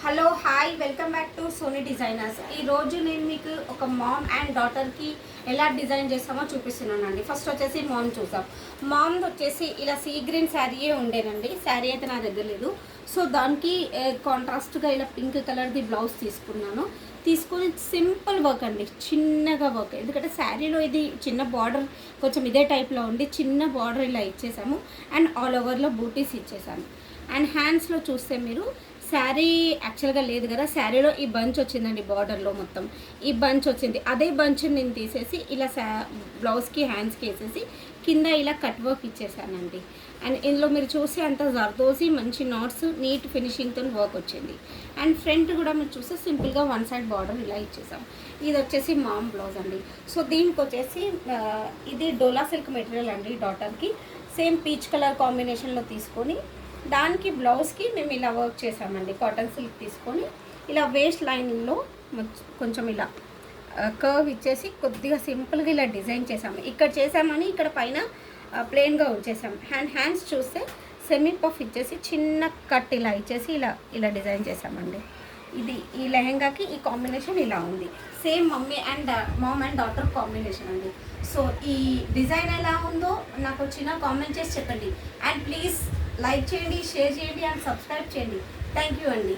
Hello hi welcome back to Soni designers. ఈరోజు నేను మీకు ఒక మామ్ అండ్ డాటర్కి ఎలా డిజైన్ చేస్తామో చూపిస్తున్నానండి. ఫస్ట్ వచ్చేసి మామ్ చూసాం. మామ్ వచ్చేసి ఇలా సీ గ్రీన్ శారీయే ఉండేనండి. శారీ అయితే నా దగ్గర లేదు. సో దానికి కాంట్రాస్ట్గా ఇలా పింక్ కలర్ది బ్లౌజ్ తీసుకొని సింపుల్ వర్క్ అండి, చిన్నగా వర్క్. ఎందుకంటే శారీలో ఇది చిన్న బార్డర్ కొంచెం ఇదే టైప్లో ఉండి చిన్న బార్డర్ ఇలా ఇచ్చేసాము అండ్ ఆల్ ఓవర్లో బూటీస్ ఇచ్చేసాము. అండ్ హ్యాండ్స్లో చూస్తే మీరు శారీ యాక్చువల్గా లేదు కదా, శారీలో ఈ బంచ్ వచ్చిందండి, బార్డర్లో మొత్తం ఈ బంచ్ వచ్చింది. అదే బంచ్ నేను తీసేసి ఇలా బ్లౌజ్కి హ్యాండ్స్కి వేసేసి కింద ఇలా కట్ వర్క్ ఇచ్చేసానండి. అండ్ ఇందులో మీరు చూస్తే అంత జర్దోసి మంచి నాట్స్ నీట్ ఫినిషింగ్తో వర్క్ వచ్చింది. అండ్ ఫ్రంట్ కూడా మీరు చూస్తే సింపుల్గా వన్ సైడ్ బార్డర్ ఇలా ఇచ్చేసాం. ఇది వచ్చేసి మామ్ బ్లౌజ్ అండి. సో దీనికి వచ్చేసి ఇది డోలా సిల్క్ మెటీరియల్ అండి. డాటర్కి సేమ్ పీచ్ కలర్ కాంబినేషన్లో తీసుకొని దానికి బ్లౌజ్కి మేము ఇలా వర్క్ చేసామండి. కాటన్ సిల్క్ తీసుకొని ఇలా వేస్ట్ లైన్లో కొంచెం ఇలా కర్వ్ ఇచ్చేసి కొద్దిగా సింపుల్గా ఇలా డిజైన్ చేసాము. ఇక్కడ చేసామని ఇక్కడ పైన ప్లెయిన్గా ఉంచేసాం. హ్యాండ్స్ చూస్తే సెమీ పఫ్ ఇచ్చేసి చిన్న కట్ ఇలా ఇచ్చేసి ఇలా డిజైన్ చేసామండి. ఇది ఈ లెహెంగాకి ఈ కాంబినేషన్ ఇలా ఉంది. Same mom and daughter combination అండి. సో ఈ డిజైన్ ఎలా ఉందో నాకు చిన్న కామెంట్ చేసి చెప్పండి. అండ్ ప్లీజ్ లైక్ చేయండి, షేర్ చేయండి అండ్ సబ్స్క్రైబ్ చేయండి. థ్యాంక్ యూ అండి.